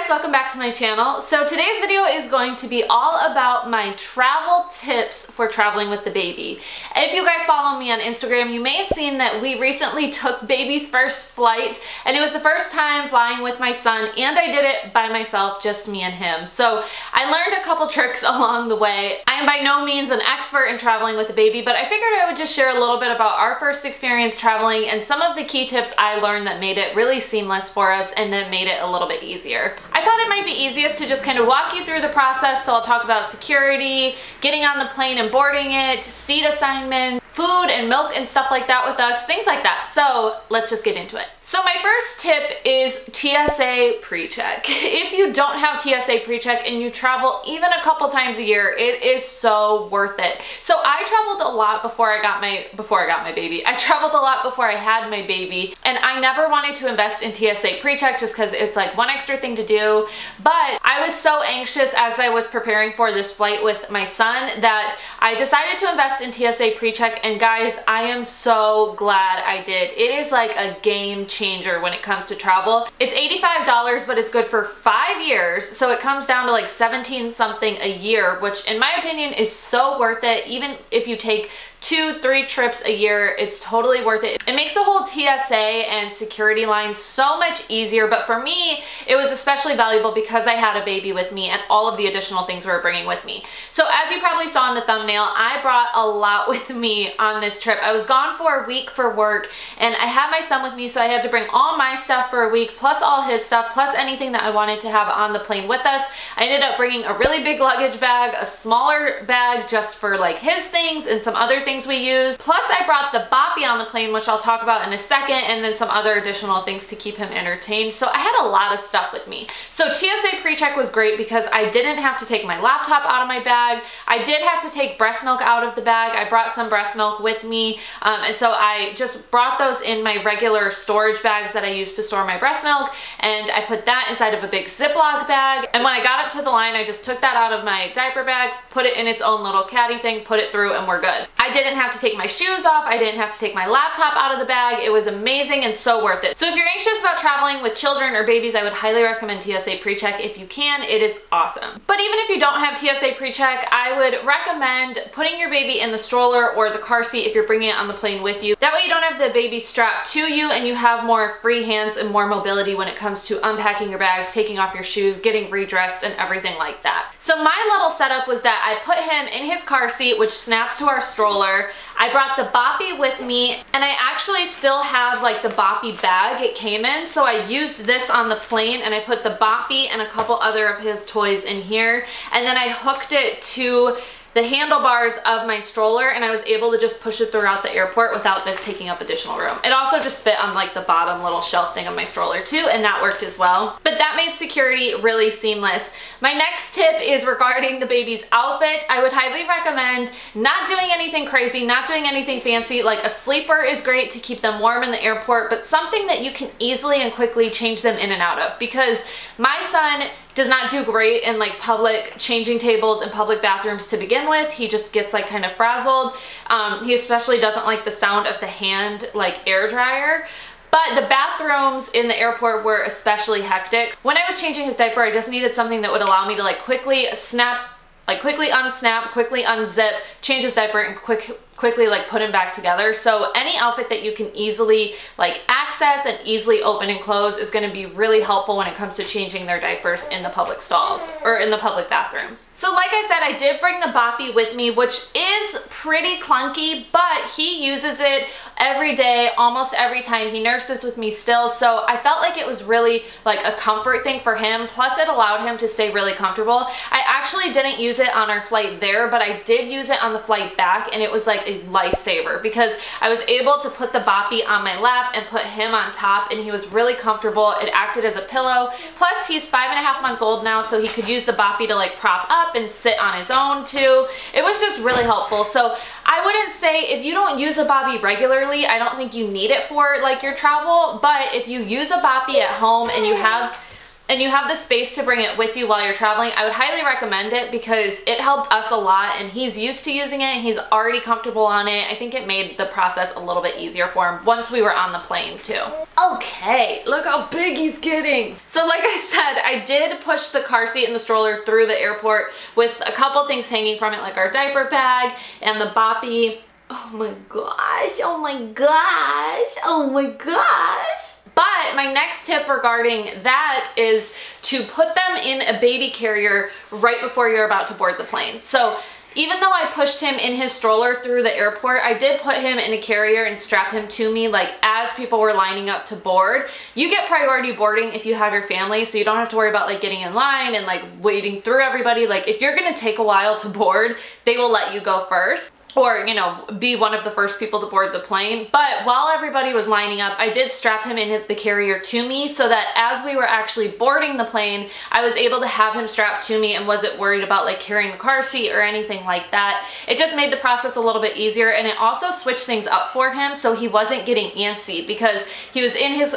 guys, welcome back to my channel. So today's video is going to be all about my travel tips for traveling with the baby. If you guys follow me on Instagram, you may have seen that we recently took baby's first flight, and it was the first time flying with my son, and I did it by myself, just me and him. So I learned a couple tricks along the way. I am by no means an expert in traveling with the baby, but I figured I would just share a little bit about our first experience traveling and some of the key tips I learned that made it really seamless for us and then made it a little bit easier. I thought it might be easiest to just kind of walk you through the process, so I'll talk about security, getting on the plane and boarding it, seat assignments, food and milk and stuff like that with us, things like that. So let's just get into it. So my first tip is Tsa Precheck. If you don't have Tsa Precheck and you travel even a couple times a year, it is so worth it. So I traveled a lot before I got my baby. I traveled a lot before I had my baby, and I never wanted to invest in Tsa Precheck just because it's like one extra thing to do. But I was so anxious as I was preparing for this flight with my son that I decided to invest in Tsa Precheck, and guys, I am so glad I did. It is like a game changer when it comes to travel. It's $85, but it's good for 5 years, so it comes down to like 17 something a year, which in my opinion is so worth it. Even if you take 2-3 trips a year, it's totally worth it. It makes the whole TSA and security line so much easier, but for me, it was especially valuable because I had a baby with me and all of the additional things we were bringing with me. So as you probably saw in the thumbnail, I brought a lot with me on this trip. I was gone for a week for work, and I had my son with me, so I had to bring all my stuff for a week, plus all his stuff, plus anything that I wanted to have on the plane with us. I ended up bringing a really big luggage bag, a smaller bag just for like his things and some other things we use. Plus I brought the boppy on the plane, which I'll talk about in a second, and then some other additional things to keep him entertained. So I had a lot of stuff with me. So Tsa Precheck was great because I didn't have to take my laptop out of my bag. I did have to take breast milk out of the bag. I brought some breast milk with me, and so I just brought those in my regular storage bags that I use to store my breast milk, and I put that inside of a big Ziploc bag. And when I got up to the line, I just took that out of my diaper bag, put it in its own little caddy thing, put it through, and we're good. I didn't have to take my shoes off. I didn't have to take my laptop out of the bag. It was amazing and so worth it. So if you're anxious about traveling with children or babies, I would highly recommend Tsa Precheck. If you can, it is awesome. But even if you don't have Tsa Precheck, I would recommend putting your baby in the stroller or the car seat if you're bringing it on the plane with you. That way you don't have the baby strapped to you, and you have more free hands and more mobility when it comes to unpacking your bags, taking off your shoes, getting redressed, and everything like that. So my little setup was that I put him in his car seat, which snaps to our stroller. I brought the boppy with me, and I actually still have like the boppy bag it came in, so I used this on the plane, and I put the boppy and a couple other of his toys in here, and then I hooked it to the handlebars of my stroller, and I was able to just push it throughout the airport without this taking up additional room. It also just fit on like the bottom little shelf thing of my stroller too, and that worked as well. But that made security really seamless. My next tip is regarding the baby's outfit. I would highly recommend not doing anything crazy, not doing anything fancy. Like a sleeper is great to keep them warm in the airport, but something that you can easily and quickly change them in and out of, because my son does not do great in like public changing tables and public bathrooms to begin with. He just gets like kind of frazzled. He especially doesn't like the sound of the hand like air dryer. But the bathrooms in the airport were especially hectic. When I was changing his diaper, I just needed something that would allow me to like quickly unsnap, quickly unzip, change his diaper, and quickly like put him back together. So any outfit that you can easily like access and easily open and close is going to be really helpful when it comes to changing their diapers in the public stalls or in the public bathrooms. So like I said, I did bring the boppy with me, which is pretty clunky, but he uses it every day, almost every time. He nurses with me still, so I felt like it was really like a comfort thing for him. Plus it allowed him to stay really comfortable. I actually didn't use it on our flight there, but I did use it on the flight back, and it was like a lifesaver because I was able to put the boppy on my lap and put him on top, and he was really comfortable. It acted as a pillow. Plus he's 5.5 months old now, so he could use the boppy to like prop up and sit on his own too. It was just really helpful. So I wouldn't say, if you don't use a boppy regularly, I don't think you need it for like your travel, but if you use a boppy at home and you have and you have the space to bring it with you while you're traveling, I would highly recommend it because it helped us a lot, and he's used to using it. He's already comfortable on it. I think it made the process a little bit easier for him once we were on the plane too. Okay, look how big he's getting. So like I said, I did push the car seat and the stroller through the airport with a couple things hanging from it, like our diaper bag and the boppy. Oh my gosh, oh my gosh, oh my gosh. But my next tip regarding that is to put them in a baby carrier right before you're about to board the plane. So even though I pushed him in his stroller through the airport, I did put him in a carrier and strap him to me like as people were lining up to board. You get priority boarding if you have your family, so you don't have to worry about like getting in line and like waiting through everybody. Like if you're gonna take a while to board, they will let you go first, or, you know, be one of the first people to board the plane. But while everybody was lining up, I did strap him in the carrier to me so that as we were actually boarding the plane, I was able to have him strapped to me and wasn't worried about like carrying the car seat or anything like that. It just made the process a little bit easier, and it also switched things up for him so he wasn't getting antsy because he was in his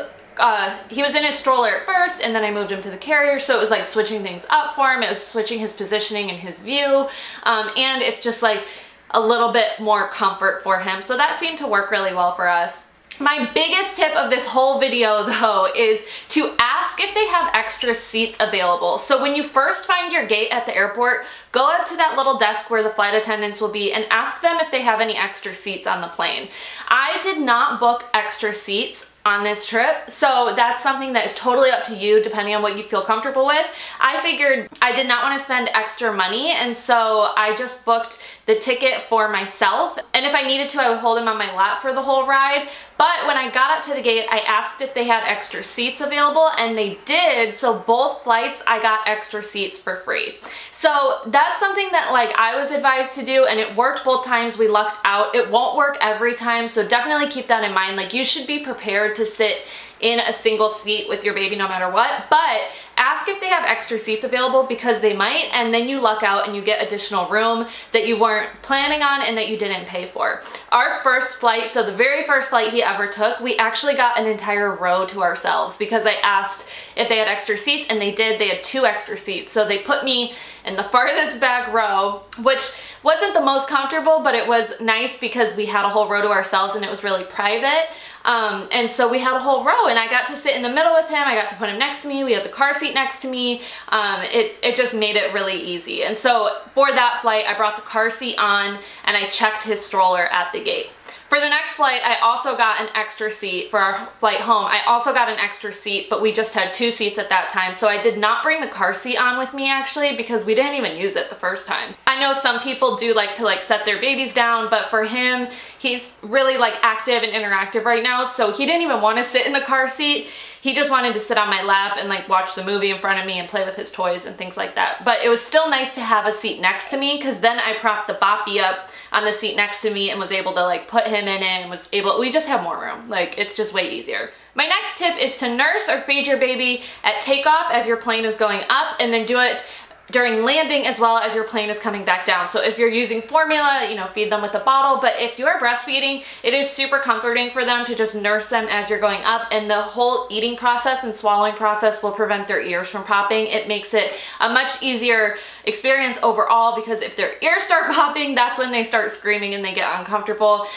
stroller at first, and then I moved him to the carrier, so it was like switching things up for him. It was switching his positioning and his view, and it's just like a little bit more comfort for him. So that seemed to work really well for us. My biggest tip of this whole video though is to ask if they have extra seats available. So when you first find your gate at the airport, go up to that little desk where the flight attendants will be and ask them if they have any extra seats on the plane. I did not book extra seats on this trip, so that's something that is totally up to you depending on what you feel comfortable with. I figured I did not want to spend extra money, and so I just booked the ticket for myself, and if I needed to, I would hold him on my lap for the whole ride. But when I got up to the gate, I asked if they had extra seats available, and they did, so both flights I got extra seats for free. So that's something that like I was advised to do, and it worked both times. We lucked out. It won't work every time, so definitely keep that in mind. Like you should be prepared to sit in a single seat with your baby no matter what, but ask if they have extra seats available because they might, and then you luck out and you get additional room that you weren't planning on and that you didn't pay for. Our first flight, so the very first flight he ever took, we actually got an entire row to ourselves because I asked if they had extra seats, and they did. They had 2 extra seats, so they put me in the farthest back row, which wasn't the most comfortable, but it was nice because we had a whole row to ourselves and it was really private. And so we had a whole row, and I got to sit in the middle with him. I got to put him next to me. We had the car seat next to me. It just made it really easy. And so for that flight, I brought the car seat on and I checked his stroller at the gate. For the next flight, I also got an extra seat. For our flight home, I also got an extra seat, but we just had 2 seats at that time. So I did not bring the car seat on with me actually because we didn't even use it the first time. I know some people do like to like set their babies down, but for him, he's really like active and interactive right now. So he didn't even want to sit in the car seat. He just wanted to sit on my lap and like watch the movie in front of me and play with his toys and things like that. But it was still nice to have a seat next to me because then I propped the boppy up on the seat next to me and was able to like put him in it, and we just have more room. Like it's just way easier. My next tip is to nurse or feed your baby at takeoff as your plane is going up, and then do it during landing as well as your plane is coming back down. So if you're using formula, you know, feed them with a bottle, but if you're breastfeeding, it is super comforting for them to just nurse them as you're going up, and the whole eating process and swallowing process will prevent their ears from popping. It makes it a much easier experience overall because if their ears start popping, that's when they start screaming and they get uncomfortable.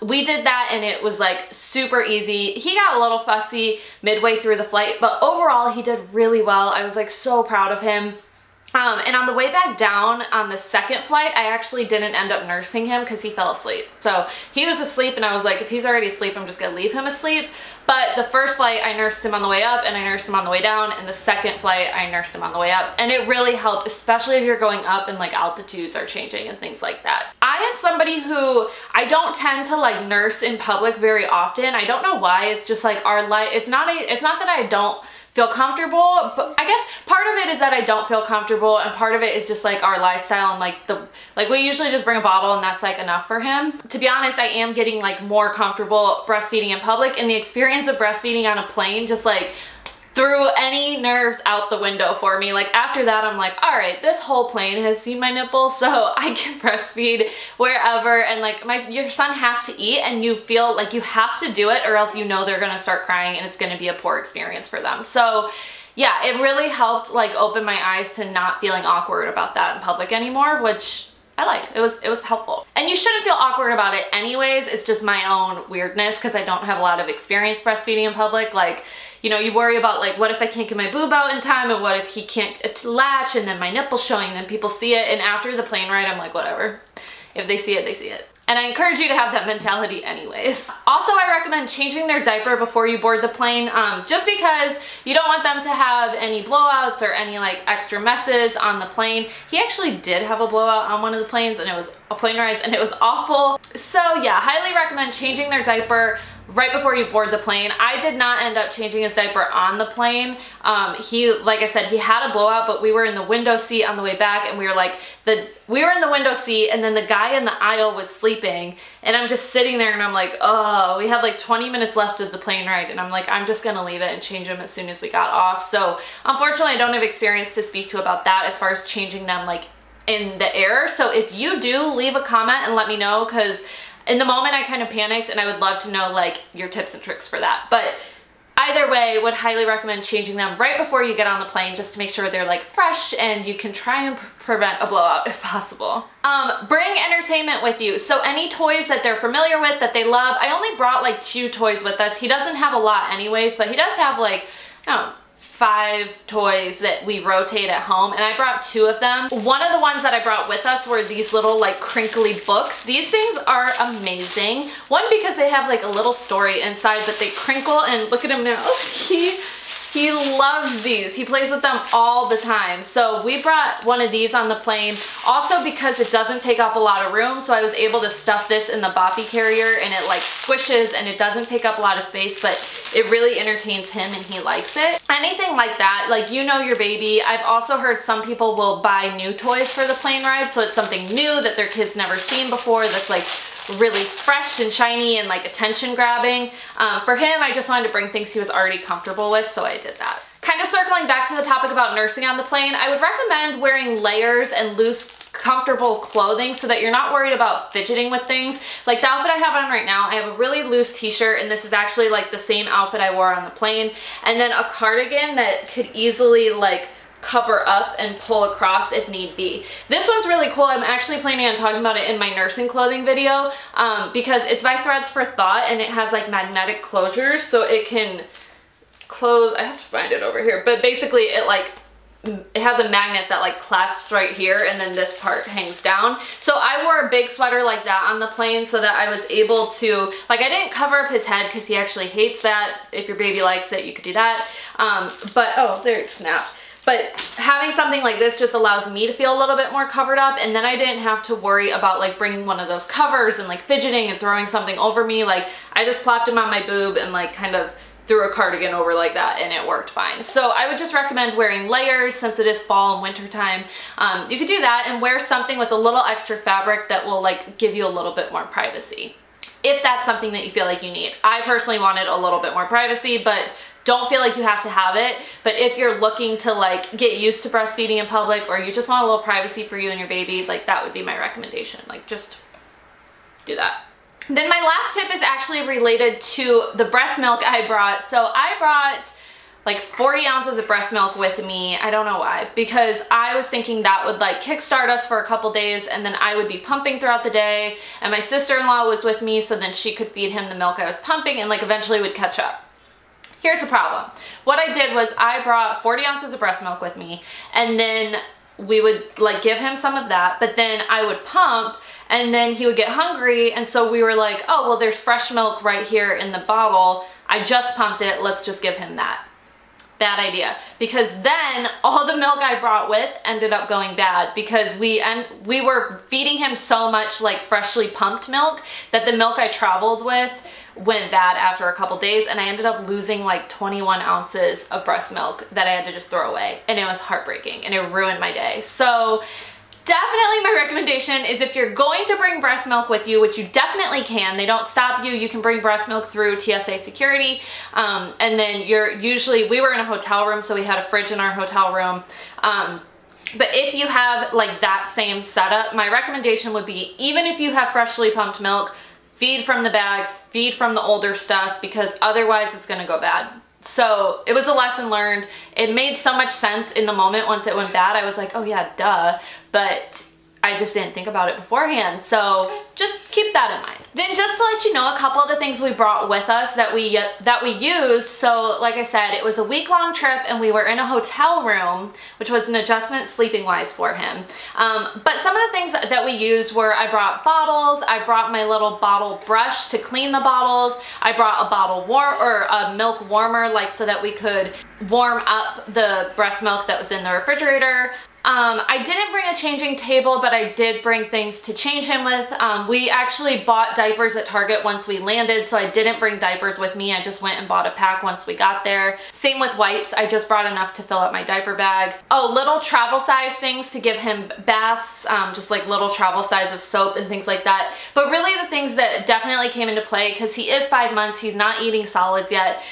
We did that and it was like super easy. He got a little fussy midway through the flight, but overall he did really well. I was like so proud of him. And on the way back down on the second flight, I actually didn't end up nursing him because he fell asleep. So he was asleep and I was like, if he's already asleep, I'm just gonna leave him asleep. But the first flight, I nursed him on the way up and I nursed him on the way down. And the second flight, I nursed him on the way up. And it really helped, especially as you're going up and like altitudes are changing and things like that. I am somebody who, I don't tend to like nurse in public very often. I don't know why. It's just like our life, it's not that I don't feel comfortable, but I guess part of it is that I don't feel comfortable, and part of it is just like our lifestyle and like we usually just bring a bottle and that's like enough for him. To be honest, I am getting like more comfortable breastfeeding in public, and the experience of breastfeeding on a plane just like threw any nerves out the window for me. Like after that, I'm like, all right, this whole plane has seen my nipples, so I can breastfeed wherever. And like your son has to eat, and you feel like you have to do it, or else you know they're gonna start crying and it's gonna be a poor experience for them. So yeah, it really helped like open my eyes to not feeling awkward about that in public anymore, which I like. It was helpful. And you shouldn't feel awkward about it anyways. It's just my own weirdness because I don't have a lot of experience breastfeeding in public. Like, you know, you worry about like, what if I can't get my boob out in time, and what if he can't latch, and then my nipple's showing, then people see it. And after the plane ride, I'm like, whatever. If they see it, they see it. And I encourage you to have that mentality anyways. Also, I recommend changing their diaper before you board the plane, just because you don't want them to have any blowouts or any like extra messes on the plane. He actually did have a blowout on one of the planes, and it was a plane ride, and it was awful. So yeah, highly recommend changing their diaper right before you board the plane. I did not end up changing his diaper on the plane. Like I said, he had a blowout, but we were in the window seat on the way back, and we were in the window seat, and then the guy in the aisle was sleeping, and I'm just sitting there, and I'm like, oh, we had like 20 minutes left of the plane ride, and I'm like, I'm just gonna leave it and change him as soon as we got off. So unfortunately, I don't have experience to speak to about that as far as changing them like in the air. So if you do, leave a comment and let me know, because in the moment I kind of panicked, and I would love to know like your tips and tricks for that. But either way, would highly recommend changing them right before you get on the plane, just to make sure they're like fresh and you can try and prevent a blowout if possible. Bring entertainment with you. So any toys that they're familiar with, that they love. I only brought like 2 toys with us. He doesn't have a lot anyways, but he does have like, I don't know, 5 toys that we rotate at home, and I brought 2 of them. One of the ones that I brought with us were these little like crinkly books. These things are amazing. One, because they have like a little story inside, but they crinkle, and look at him now. He loves these. He plays with them all the time. So we brought one of these on the plane, also because it doesn't take up a lot of room. So I was able to stuff this in the boppy carrier, and it like squishes and it doesn't take up a lot of space, but it really entertains him and he likes it. Anything like that, like, you know your baby. I've also heard some people will buy new toys for the plane ride, so it's something new that their kid's never seen before, that's like really fresh and shiny and like attention grabbing. For him, I just wanted to bring things he was already comfortable with, so I did that. Kind of circling back to the topic about nursing on the plane, I would recommend wearing layers and loose, comfortable clothing so that you're not worried about fidgeting with things. Like the outfit I have on right now, I have a really loose t-shirt, and this is actually like the same outfit I wore on the plane, and then a cardigan that could easily like cover up and pull across if need be. This one's really cool. I'm actually planning on talking about it in my nursing clothing video, because it's by Threads for Thought, and it has like magnetic closures, so it can close. I have to find it over here, but basically it has a magnet that like clasps right here, and then this part hangs down. So I wore a big sweater like that on the plane so that I was able to, like, I didn't cover up his head because he actually hates that. If your baby likes it, you could do that. But, oh, there it snapped. But having something like this just allows me to feel a little bit more covered up, and then I didn't have to worry about like bringing one of those covers and like fidgeting and throwing something over me. Like, I just plopped him on my boob and like kind of threw a cardigan over like that, and it worked fine. So I would just recommend wearing layers since it is fall and winter time. You could do that, and wear something with a little extra fabric that will like give you a little bit more privacy, if that's something that you feel like you need. I personally wanted a little bit more privacy, but don't feel like you have to have it. But if you're looking to like get used to breastfeeding in public, or you just want a little privacy for you and your baby, like that would be my recommendation. Like, just do that. Then my last tip is actually related to the breast milk I brought. So I brought like 40 ounces of breast milk with me. I don't know why, because I was thinking that would like kickstart us for a couple days, and then I would be pumping throughout the day, and my sister-in-law was with me, so then she could feed him the milk I was pumping, and like eventually would catch up. Here's the problem. What I did was I brought 40 ounces of breast milk with me, and then we would like give him some of that, but then I would pump, and then he would get hungry, and so we were like, oh, well, there's fresh milk right here in the bottle. I just pumped it, let's just give him that. Bad idea, because then all the milk I brought with ended up going bad, because we were feeding him so much like freshly pumped milk that the milk I traveled with went bad after a couple days, and I ended up losing like 21 ounces of breast milk that I had to just throw away, and it was heartbreaking, and it ruined my day. So definitely my recommendation is, if you're going to bring breast milk with you, which you definitely can, they don't stop you, you can bring breast milk through TSA security, and then we were in a hotel room, so we had a fridge in our hotel room. But if you have like that same setup, my recommendation would be, even if you have freshly pumped milk, feed from the bag, feed from the older stuff, because otherwise it's gonna go bad So it was a lesson learned. It made so much sense in the moment. Once it went bad, I was like, oh yeah, duh. But I just didn't think about it beforehand. So just keep that in mind. Then just to let you know a couple of the things we brought with us that we used. So like I said, it was a week-long trip and we were in a hotel room, which was an adjustment sleeping wise for him. But some of the things that we used were, I brought bottles, I brought my little bottle brush to clean the bottles, I brought a milk warmer, like so that we could warm up the breast milk that was in the refrigerator. I didn't bring a changing table, but I did bring things to change him with. We actually bought diapers at Target once we landed, so I didn't bring diapers with me. I just went and bought a pack once we got there. Same with wipes. I just brought enough to fill up my diaper bag. Oh, little travel size things to give him baths, just like little travel size of soap and things like that. But really the things that definitely came into play, because he is 5 months, he's not eating solids yet,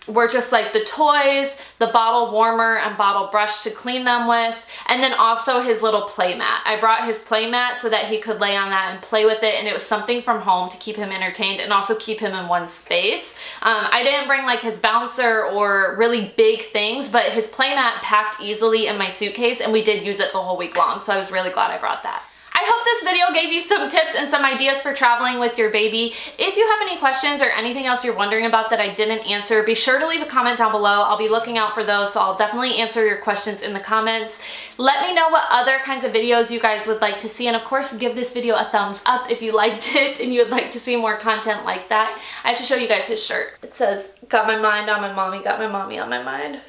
were just like the toys, the bottle warmer and bottle brush to clean them with, and then also his little play mat. I brought his play mat so that he could lay on that and play with it, and it was something from home to keep him entertained and also keep him in one space. I didn't bring like his bouncer or really big things, but his play mat packed easily in my suitcase, and we did use it the whole week long, so I was really glad I brought that. I hope this video gave you some tips and some ideas for traveling with your baby. If you have any questions or anything else you're wondering about that I didn't answer, be sure to leave a comment down below. I'll be looking out for those, so I'll definitely answer your questions in the comments. Let me know what other kinds of videos you guys would like to see, and of course give this video a thumbs up if you liked it and you would like to see more content like that. I have to show you guys his shirt. It says, got my mind on my mommy, got my mommy on my mind.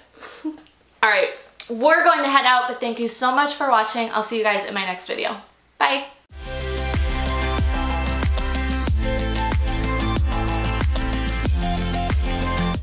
Alright, we're going to head out, but thank you so much for watching. I'll see you guys in my next video. Bye.